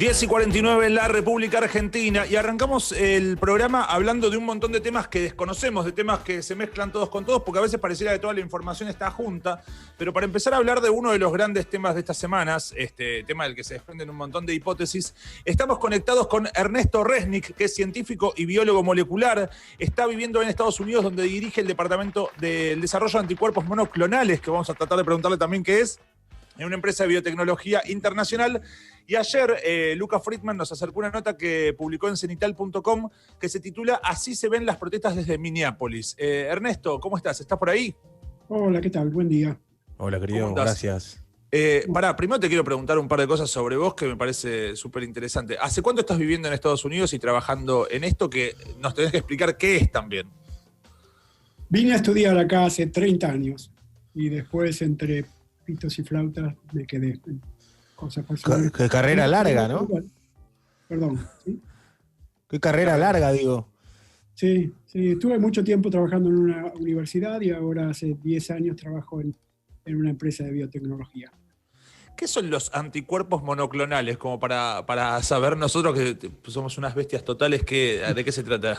10:49 en la República Argentina y arrancamos el programa hablando de un montón de temas que desconocemos, de temas que se mezclan todos con todos, porque a veces pareciera que toda la información está junta, pero para empezar a hablar de uno de los grandes temas de estas semanas, tema del que se desprenden un montón de hipótesis, estamos conectados con Ernesto Resnick, que es científico y biólogo molecular, está viviendo en Estados Unidos, donde dirige el Departamento del Desarrollo de Anticuerpos Monoclonales, que vamos a tratar de preguntarle también qué es, en una empresa de biotecnología internacional. Y ayer Luca Friedman nos acercó una nota que publicó en cenital.com que se titula Así se ven las protestas desde Minneapolis. Ernesto, ¿cómo estás? ¿Estás por ahí? Hola, ¿qué tal? Buen día. Hola, querido, gracias. Primero te quiero preguntar un par de cosas sobre vos que me parece súper interesante. ¿Hace cuánto estás viviendo en Estados Unidos y trabajando en esto que nos tenés que explicar qué es también? Vine a estudiar acá hace 30 años y después entre pitos y flautas me quedé en cosas personales. Qué carrera larga, ¿no? Perdón, ¿sí? Qué carrera larga, digo. Sí, estuve mucho tiempo trabajando en una universidad y ahora hace 10 años trabajo en una empresa de biotecnología. ¿Qué son los anticuerpos monoclonales? Como para saber nosotros que somos unas bestias totales, ¿de qué se trata?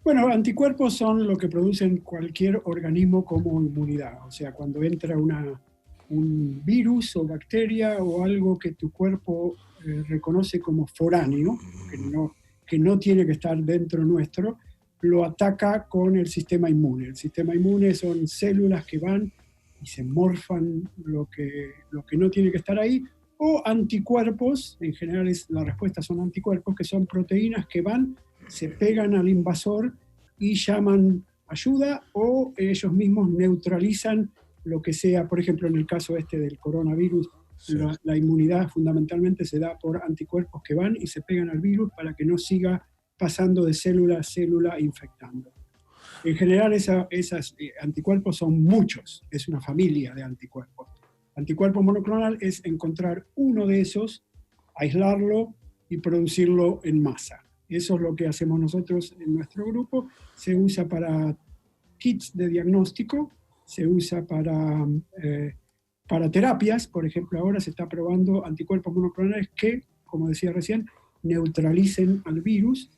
Bueno, anticuerpos son lo que producen cualquier organismo como inmunidad. O sea, cuando entra un virus o bacteria o algo que tu cuerpo reconoce como foráneo, que no tiene que estar dentro nuestro, lo ataca con el sistema inmune. El sistema inmune son células que van y se morfan lo que no tiene que estar ahí, o anticuerpos, en general la respuesta son anticuerpos, que son proteínas que van, se pegan al invasor y llaman ayuda, o ellos mismos neutralizan lo que sea. Por ejemplo, en el caso del coronavirus, sí, la inmunidad fundamentalmente se da por anticuerpos que van y se pegan al virus para que no siga pasando de célula a célula infectando. En general, esos anticuerpos son muchos, es una familia de anticuerpos. Anticuerpo monoclonal es encontrar uno de esos, aislarlo y producirlo en masa. Eso es lo que hacemos nosotros en nuestro grupo. Se usa para kits de diagnóstico, se usa para terapias. Por ejemplo, ahora se está probando anticuerpos monoclonales que, como decía recién, neutralicen al virus.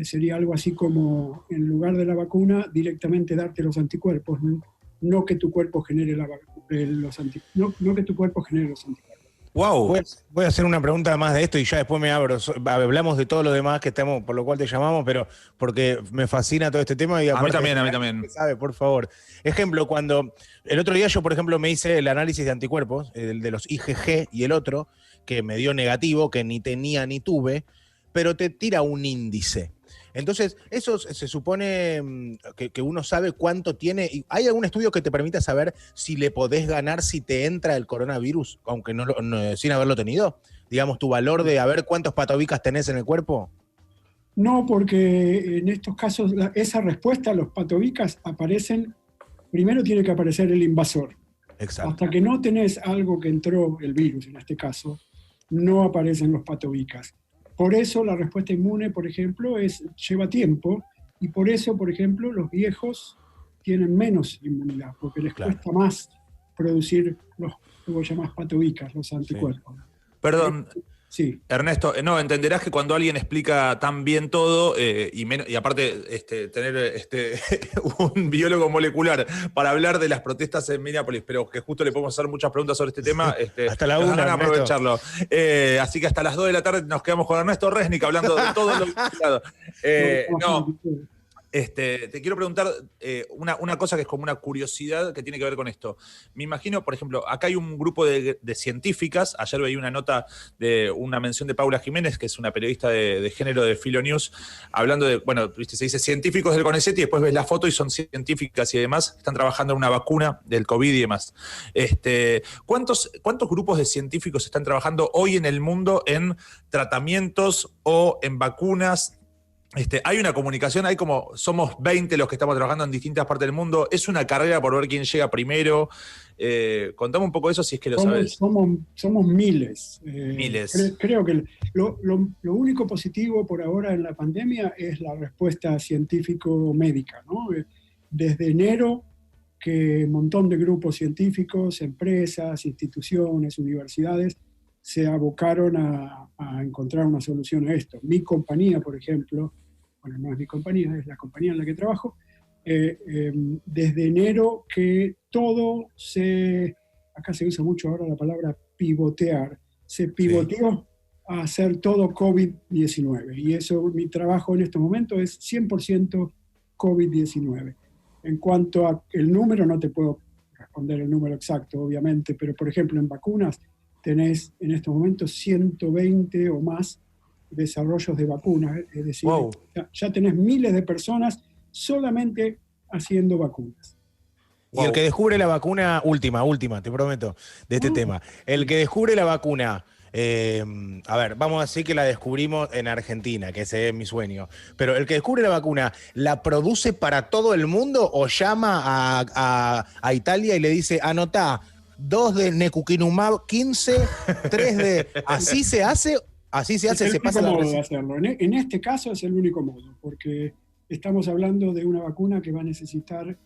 Sería algo así como, en lugar de la vacuna, directamente darte los anticuerpos, no que tu cuerpo genere los anticuerpos. Wow. Voy a hacer una pregunta más de esto y ya después me abro. Hablamos de todo lo demás que estamos, por lo cual te llamamos, pero porque me fascina todo este tema. Y a mí también. Sabe, por favor. Ejemplo, cuando el otro día yo, por ejemplo, me hice el análisis de anticuerpos, el de los IgG y el otro, que me dio negativo, que ni tenía ni tuve, pero te tira un índice. Entonces, eso se supone que uno sabe cuánto tiene. ¿Hay algún estudio que te permita saber si le podés ganar si te entra el coronavirus, aunque no sin haberlo tenido? Digamos, tu valor de a ver cuántos patobicas tenés en el cuerpo. No, porque en estos casos esa respuesta a los patobicas aparecen, primero tiene que aparecer el invasor. Exacto. Hasta que no tenés algo que entró, el virus en este caso, no aparecen los patobicas. Por eso la respuesta inmune, por ejemplo, lleva tiempo, y por eso, por ejemplo, los viejos tienen menos inmunidad, porque les cuesta más producir los que vos llamás patobicas, los anticuerpos. Sí. Perdón, sí. Ernesto, entenderás que cuando alguien explica tan bien todo, y aparte tener un biólogo molecular para hablar de las protestas en Minneapolis, pero que justo le podemos hacer muchas preguntas sobre este tema, hasta la una, aprovecharlo. Así que hasta las 2 de la tarde nos quedamos con Ernesto Resnick hablando de todo lo que te quiero preguntar una cosa que es como una curiosidad que tiene que ver con esto. Me imagino, por ejemplo, acá hay un grupo de científicas. Ayer veía una nota de una mención de Paula Jiménez, que es una periodista de género de Filonews, hablando de, bueno, ¿viste? Se dice científicos del CONICET y después ves la foto y son científicas y demás. Están trabajando en una vacuna del COVID y demás. ¿Cuántos grupos de científicos están trabajando hoy en el mundo en tratamientos o en vacunas? Hay una comunicación, somos 20 los que estamos trabajando en distintas partes del mundo, es una carrera por ver quién llega primero. Contame un poco de eso si es que lo sabes. Somos miles. Miles. Creo que lo único positivo por ahora en la pandemia es la respuesta científico-médica, ¿no? Desde enero, que un montón de grupos científicos, empresas, instituciones, universidades, se abocaron a encontrar una solución a esto. Mi compañía, por ejemplo, bueno, no es mi compañía, es la compañía en la que trabajo, desde enero que todo acá se usa mucho ahora la palabra pivotear, se pivoteó a hacer todo COVID-19. Y eso, mi trabajo en este momento es 100% COVID-19. En cuanto a el número, no te puedo responder el número exacto, obviamente, pero por ejemplo en vacunas tenés en estos momentos 120 o más desarrollos de vacunas, es decir, wow. ya tenés miles de personas solamente haciendo vacunas. Y el que descubre la vacuna, última, te prometo, de este tema. El que descubre la vacuna, a ver, vamos a decir que la descubrimos en Argentina, que ese es mi sueño. Pero el que descubre la vacuna, ¿la produce para todo el mundo o llama a Italia y le dice, anotá, 2 de Necukinumab 15, 3 de... ¿Así se hace? ¿Así se hace? Es el ¿Se pasa único la modo de hacerlo. En este caso es el único modo, porque estamos hablando de una vacuna que va a necesitar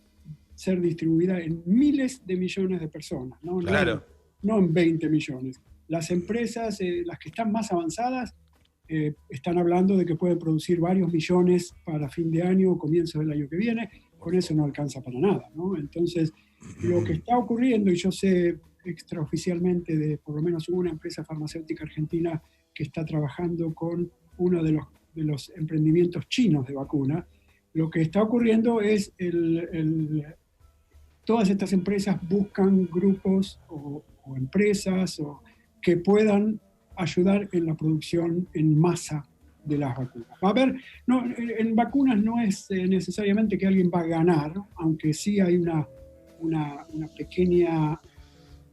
ser distribuida en miles de millones de personas, ¿no? Claro. No en 20 millones. Las empresas, las que están más avanzadas, están hablando de que pueden producir varios millones para fin de año o comienzo del año que viene. Con eso no alcanza para nada, ¿no? Entonces, lo que está ocurriendo, y yo sé extraoficialmente de por lo menos una empresa farmacéutica argentina que está trabajando con uno de los emprendimientos chinos de vacuna, lo que está ocurriendo es todas estas empresas buscan grupos o empresas que puedan ayudar en la producción en masa de las vacunas. Va a haber, no, en vacunas no es necesariamente que alguien va a ganar, aunque sí hay una pequeña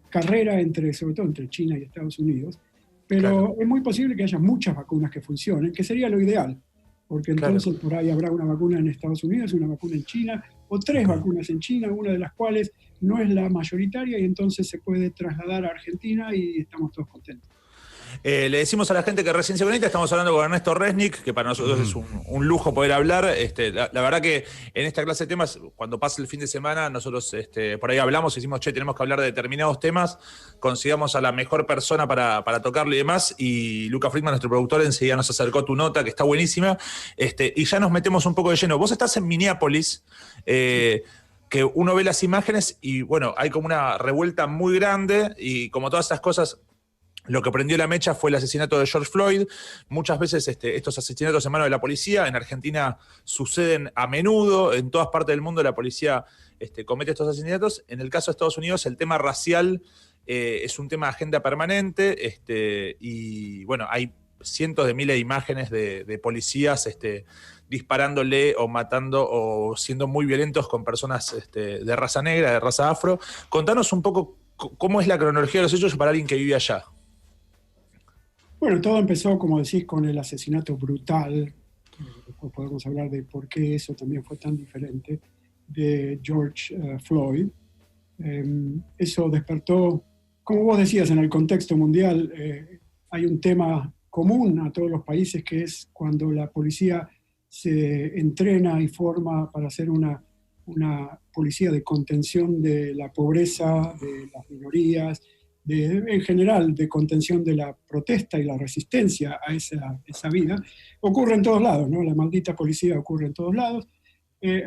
carrera sobre todo entre China y Estados Unidos, pero es muy posible que haya muchas vacunas que funcionen, que sería lo ideal, porque entonces por ahí habrá una vacuna en Estados Unidos, una vacuna en China, o 3 vacunas en China, una de las cuales no es la mayoritaria y entonces se puede trasladar a Argentina y estamos todos contentos. Le decimos a la gente que recién se conecta, estamos hablando con Ernesto Resnick, que para nosotros es un lujo poder hablar. La verdad que en esta clase de temas, cuando pasa el fin de semana, nosotros por ahí hablamos y decimos, tenemos que hablar de determinados temas, consigamos a la mejor persona para tocarlo y demás, y Luca Friedman, nuestro productor, enseguida nos acercó tu nota, que está buenísima, y ya nos metemos un poco de lleno. Vos estás en Minneapolis, que uno ve las imágenes y bueno, hay como una revuelta muy grande, y como todas esas cosas, lo que prendió la mecha fue el asesinato de George Floyd. Muchas veces estos asesinatos en manos de la policía, en Argentina suceden a menudo, en todas partes del mundo la policía comete estos asesinatos. En el caso de Estados Unidos, el tema racial es un tema de agenda permanente, y bueno, hay cientos de miles de imágenes de policías disparándole o matando o siendo muy violentos con personas de raza negra, de raza afro. Contanos un poco cómo es la cronología de los hechos para alguien que vive allá. Bueno, todo empezó, como decís, con el asesinato brutal, después podemos hablar de por qué eso también fue tan diferente, de George Floyd. Eso despertó, como vos decías, en el contexto mundial, hay un tema común a todos los países, que es cuando la policía se entrena y forma para ser una policía de contención de la pobreza, de las minorías, en general de contención de la protesta y la resistencia a esa vida. Ocurre en todos lados, ¿no? La maldita policía ocurre en todos lados.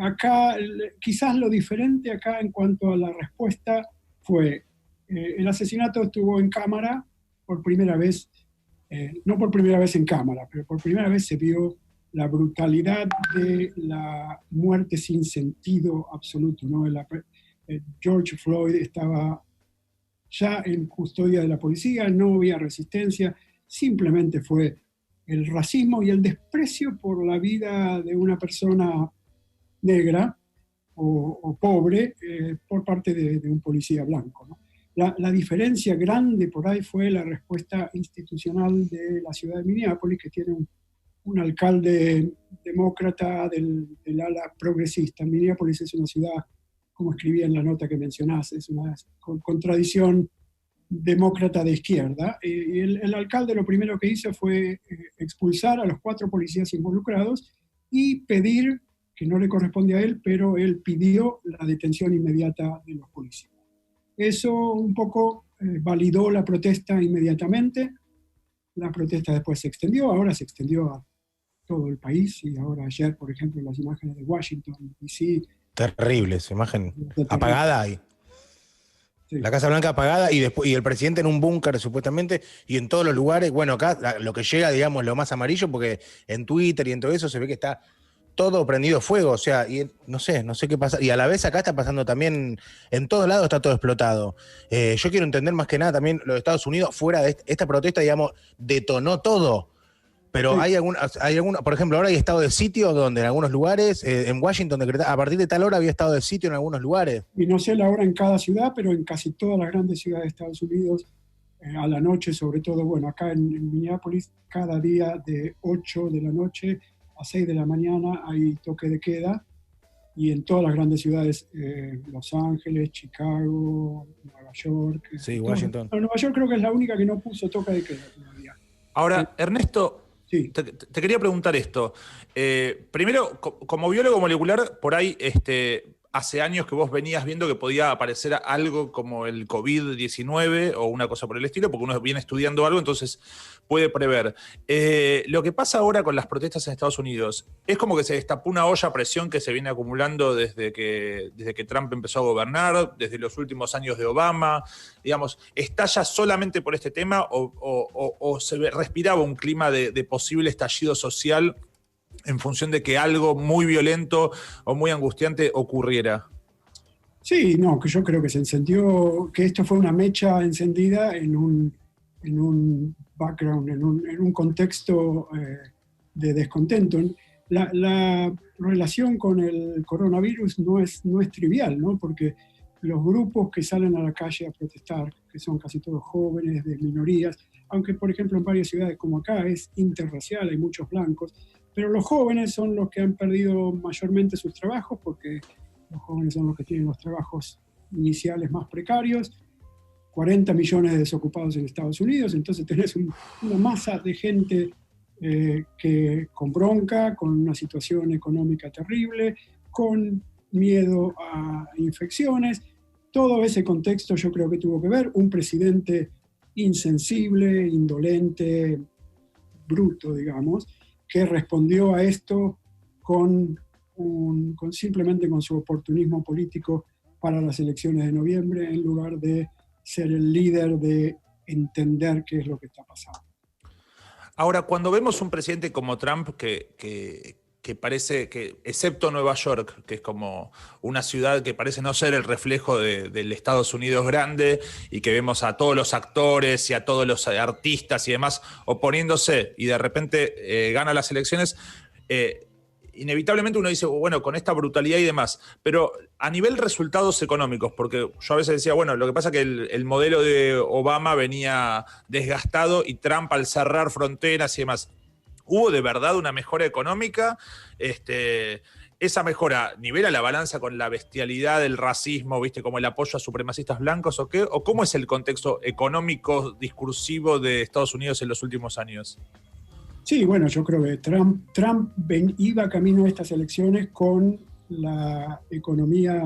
Acá, quizás lo diferente acá en cuanto a la respuesta fue, el asesinato estuvo en cámara por primera vez, no por primera vez en cámara, pero por primera vez se vio la brutalidad de la muerte sin sentido absoluto, ¿no? George Floyd estaba ya en custodia de la policía, no había resistencia, simplemente fue el racismo y el desprecio por la vida de una persona negra o pobre por parte de un policía blanco, ¿no? La diferencia grande por ahí fue la respuesta institucional de la ciudad de Minneapolis, que tiene un alcalde demócrata del ala progresista. Minneapolis es una ciudad, como escribía en la nota que mencionás, es una con tradición demócrata de izquierda. Y el alcalde lo primero que hizo fue expulsar a los 4 policías involucrados y pedir, que no le corresponde a él, pero él pidió la detención inmediata de los policías. Eso un poco validó la protesta inmediatamente. La protesta después se extendió, ahora se extendió a todo el país, y ahora ayer, por ejemplo, las imágenes de Washington, D.C. Terrible esa imagen. Terrible. Apagada ahí. Sí. La Casa Blanca apagada y después y el presidente en un búnker supuestamente y en todos los lugares. Bueno, acá lo que llega, digamos, lo más amarillo, porque en Twitter y en todo eso se ve que está todo prendido fuego, o sea, y no sé qué pasa. Y a la vez acá está pasando también, en todos lados está todo explotado. Yo quiero entender más que nada también los Estados Unidos, fuera de esta protesta, digamos, detonó todo. Pero Sí. hay alguna, por ejemplo, ahora hay estado de sitio donde en algunos lugares, en Washington, a partir de tal hora había estado de sitio en algunos lugares. Y no sé la hora en cada ciudad, pero en casi todas las grandes ciudades de Estados Unidos, a la noche sobre todo, bueno, acá en Minneapolis, cada día de 8 de la noche a 6 de la mañana hay toque de queda, y en todas las grandes ciudades, Los Ángeles, Chicago, Nueva York. Sí, Washington. Nueva York creo que es la única que no puso toque de queda todavía. Ahora, Ernesto, Sí. te quería preguntar esto. Primero, como biólogo molecular, por ahí hace años que vos venías viendo que podía aparecer algo como el COVID-19 o una cosa por el estilo, porque uno viene estudiando algo, entonces puede prever. Lo que pasa ahora con las protestas en Estados Unidos, es como que se destapó una olla a presión que se viene acumulando desde que Trump empezó a gobernar, desde los últimos años de Obama. Digamos, ¿estalla solamente por este tema o se respiraba un clima de posible estallido social en función de que algo muy violento o muy angustiante ocurriera? Sí, no, que yo creo que se encendió, que esto fue una mecha encendida en un background, en un contexto de descontento. La relación con el coronavirus no es trivial, ¿no? Porque los grupos que salen a la calle a protestar, que son casi todos jóvenes, de minorías, aunque por ejemplo en varias ciudades como acá es interracial, hay muchos blancos, pero los jóvenes son los que han perdido mayormente sus trabajos, porque los jóvenes son los que tienen los trabajos iniciales más precarios. 40 millones de desocupados en Estados Unidos, entonces tenés una masa de gente que con bronca, con una situación económica terrible, con miedo a infecciones. Todo ese contexto yo creo que tuvo que ver. Un presidente insensible, indolente, bruto, digamos, que respondió a esto simplemente con su oportunismo político para las elecciones de noviembre, en lugar de ser el líder de entender qué es lo que está pasando. Ahora, cuando vemos un presidente como Trump que parece que, excepto Nueva York, que es como una ciudad que parece no ser el reflejo del Estados Unidos grande, y que vemos a todos los actores y a todos los artistas y demás oponiéndose, y de repente gana las elecciones, inevitablemente uno dice, bueno, con esta brutalidad y demás, pero a nivel resultados económicos, porque yo a veces decía, bueno, lo que pasa es que el modelo de Obama venía desgastado y Trump al cerrar fronteras y demás, ¿hubo de verdad una mejora económica? ¿Esa mejora nivela la balanza con la bestialidad del racismo, viste, como el apoyo a supremacistas blancos o qué? ¿O cómo es el contexto económico discursivo de Estados Unidos en los últimos años? Sí, bueno, yo creo que Trump iba camino a estas elecciones con la economía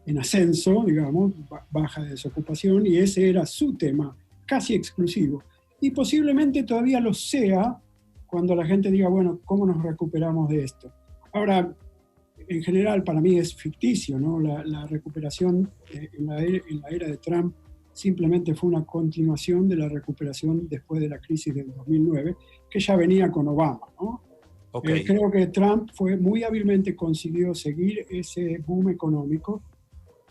en ascenso, digamos, baja de desocupación, y ese era su tema, casi exclusivo. Y posiblemente todavía lo sea cuando la gente diga, bueno, ¿cómo nos recuperamos de esto? Ahora, en general, para mí es ficticio, ¿no? La recuperación en la era de Trump simplemente fue una continuación de la recuperación después de la crisis del 2009, que ya venía con Obama, ¿no? Okay. Creo que Trump muy hábilmente consiguió seguir ese boom económico,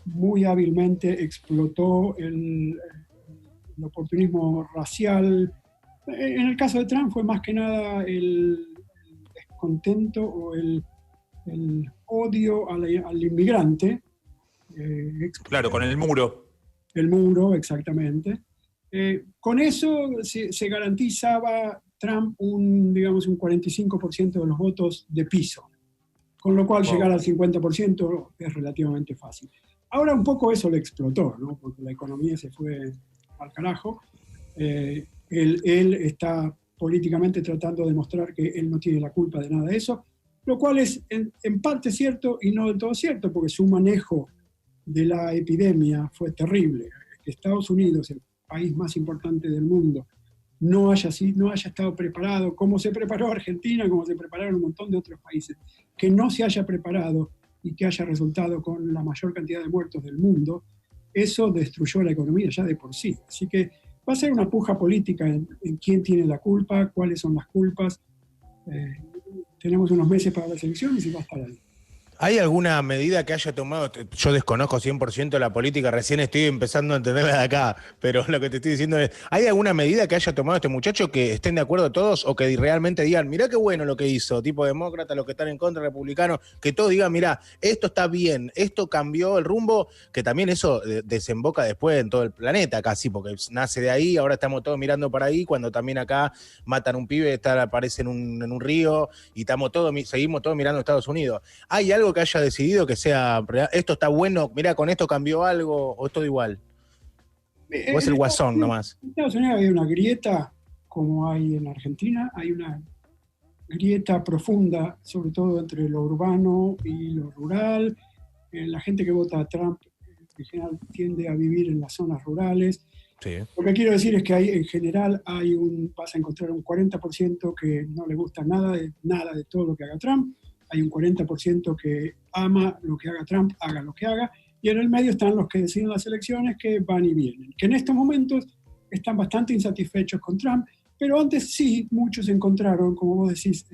muy hábilmente explotó el oportunismo racial. En el caso de Trump fue más que nada el descontento o el odio al inmigrante. Claro, con el muro. El muro, exactamente. Con eso se garantizaba Trump digamos, un 45% de los votos de piso, con lo cual llegar al 50% es relativamente fácil. Ahora un poco eso le explotó, ¿no? Porque la economía se fue al carajo. Él está políticamente tratando de demostrar que él no tiene la culpa de nada de eso, lo cual es en parte cierto y no del todo cierto, porque su manejo de la epidemia fue terrible. Que Estados Unidos, el país más importante del mundo, no haya estado preparado, como se preparó Argentina, como se prepararon un montón de otros países, que no se haya preparado y que haya resultado con la mayor cantidad de muertos del mundo, eso destruyó la economía ya de por sí. Así que va a ser una puja política en quién tiene la culpa, cuáles son las culpas. Tenemos unos meses para las elecciones y va a estar ahí. ¿Hay alguna medida que haya tomado? Yo desconozco 100% la política, recién estoy empezando a entenderla de acá, pero lo que te estoy diciendo es, ¿hay alguna medida que haya tomado este muchacho que estén de acuerdo todos o que realmente digan, mirá qué bueno lo que hizo, tipo demócrata, los que están en contra, republicanos, que todos digan, mirá, esto está bien, esto cambió el rumbo, que también eso desemboca después en todo el planeta casi, porque nace de ahí, ahora estamos todos mirando para ahí, cuando también acá matan un pibe, aparece en un río y seguimos todos mirando a Estados Unidos? ¿Hay algo que haya decidido que sea, esto está bueno, mira, con esto cambió algo, o es todo igual? ¿O es el guasón nomás? En Estados Unidos hay una grieta, como hay en Argentina, hay una grieta profunda, sobre todo entre lo urbano y lo rural. La gente que vota a Trump en general tiende a vivir en las zonas rurales. Sí. Lo que quiero decir es que en general vas a encontrar un 40% que no le gusta nada de todo lo que haga Trump. Hay un 40% que ama lo que haga Trump, haga lo que haga, y en el medio están los que deciden las elecciones, que van y vienen, que en estos momentos están bastante insatisfechos con Trump, pero antes sí, muchos encontraron, como vos decís,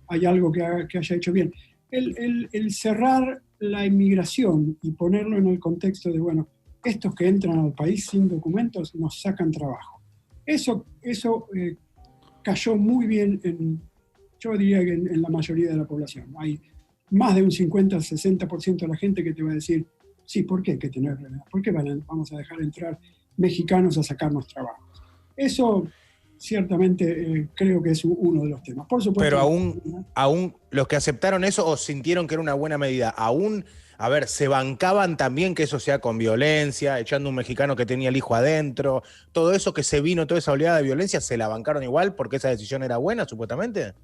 hay algo que haya hecho bien. El cerrar la inmigración y ponerlo en el contexto de, bueno, estos que entran al país sin documentos nos sacan trabajo. Eso cayó muy bien yo diría que en la mayoría de la población. Hay más de un 50-60% de la gente que te va a decir, sí, ¿por qué hay que tener? ¿Por qué vamos a dejar entrar mexicanos a sacarnos trabajo? Eso ciertamente creo que es uno de los temas. Por supuesto. Pero aún los que aceptaron eso o sintieron que era una buena medida, aún, a ver, se bancaban también que eso sea con violencia, echando un mexicano que tenía el hijo adentro, todo eso que se vino, toda esa oleada de violencia, ¿se la bancaron igual porque esa decisión era buena, supuestamente?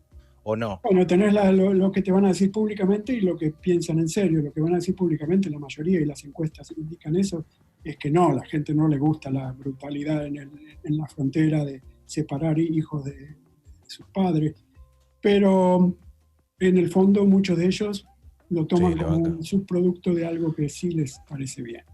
¿O no? Bueno, tenés lo que te van a decir públicamente y lo que piensan en serio. Lo que van a decir públicamente, la mayoría, y las encuestas indican eso, es que no, la gente no le gusta la brutalidad en la frontera de separar hijos de sus padres. Pero en el fondo muchos de ellos lo toman como un subproducto de algo que sí les parece bien.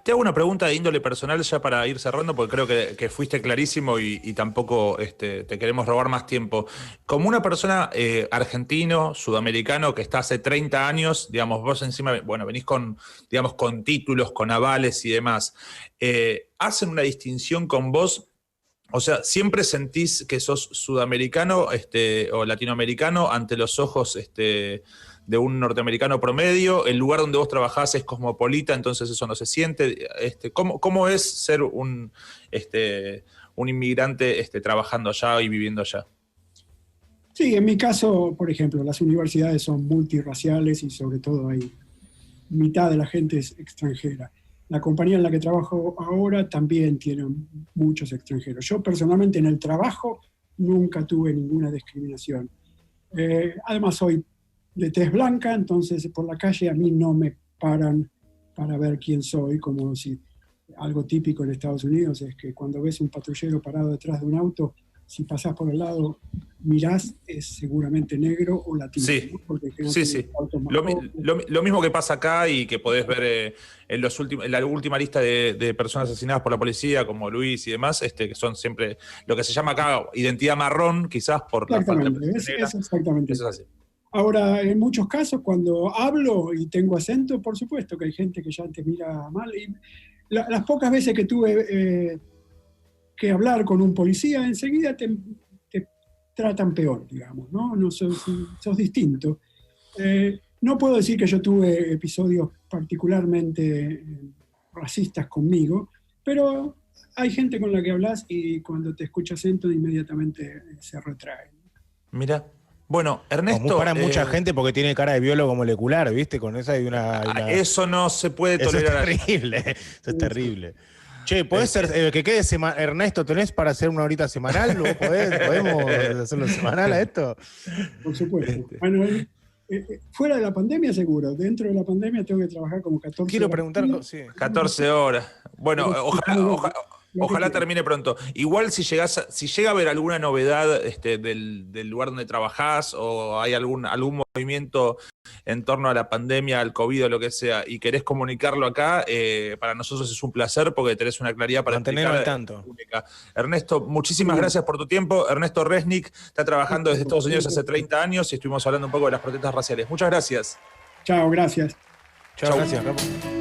Te hago una pregunta de índole personal ya para ir cerrando, porque creo que fuiste clarísimo y tampoco te queremos robar más tiempo. Como una persona argentino, sudamericano, que está hace 30 años, digamos, vos encima, bueno, venís con títulos, con avales y demás, ¿hacen una distinción con vos? O sea, ¿siempre sentís que sos sudamericano o latinoamericano ante los ojos de un norteamericano promedio? ¿El lugar donde vos trabajás es cosmopolita, entonces eso no se siente? ¿Cómo es ser un inmigrante trabajando allá y viviendo allá? Sí, en mi caso, por ejemplo, las universidades son multirraciales y sobre todo hay mitad de la gente es extranjera. La compañía en la que trabajo ahora también tiene muchos extranjeros. Yo personalmente en el trabajo nunca tuve ninguna discriminación. Además soy de tez blanca, entonces por la calle a mí no me paran para ver quién soy, como si algo típico en Estados Unidos es que cuando ves un patrullero parado detrás de un auto, si pasás por el lado, mirás, es seguramente negro o latino. Sí, ¿no? Porque sí. Lo mismo que pasa acá y que podés ver en la última lista de personas asesinadas por la policía, como Luis y demás, que son siempre lo que se llama acá identidad marrón, quizás por la falta de presencia negra. Es exactamente eso. Es así. Ahora, en muchos casos, cuando hablo y tengo acento, por supuesto que hay gente que ya te mira mal. Y las pocas veces que tuve que hablar con un policía, enseguida te tratan peor, digamos, ¿no? No sos distinto. No puedo decir que yo tuve episodios particularmente racistas conmigo, pero hay gente con la que hablas y cuando te escucha acento inmediatamente se retrae. Mira. Bueno, Ernesto... Para mucha gente porque tiene cara de biólogo molecular, ¿viste? Con esa hay una... Eso no se puede tolerar. Eso es terrible, eso es terrible. Che, ¿podés ser que quede Ernesto, tenés para hacer una horita semanal? ¿Podemos hacerlo semanal a esto? Por supuesto. Bueno, fuera de la pandemia seguro, dentro de la pandemia tengo que trabajar como 14 Quiero horas. preguntar, sí. 14 horas. Bueno, ojalá termine pronto. Igual si llega a haber alguna novedad del lugar donde trabajás o hay algún movimiento en torno a la pandemia, al COVID o lo que sea, y querés comunicarlo acá, para nosotros es un placer porque tenés una claridad para mantenerlo al explicar. tanto. Ernesto, muchísimas gracias por tu tiempo. Ernesto Resnick está trabajando desde Estados Unidos hace 30 años y estuvimos hablando un poco de las protestas raciales. Muchas gracias. Chao, gracias. Chao, gracias, Ramón.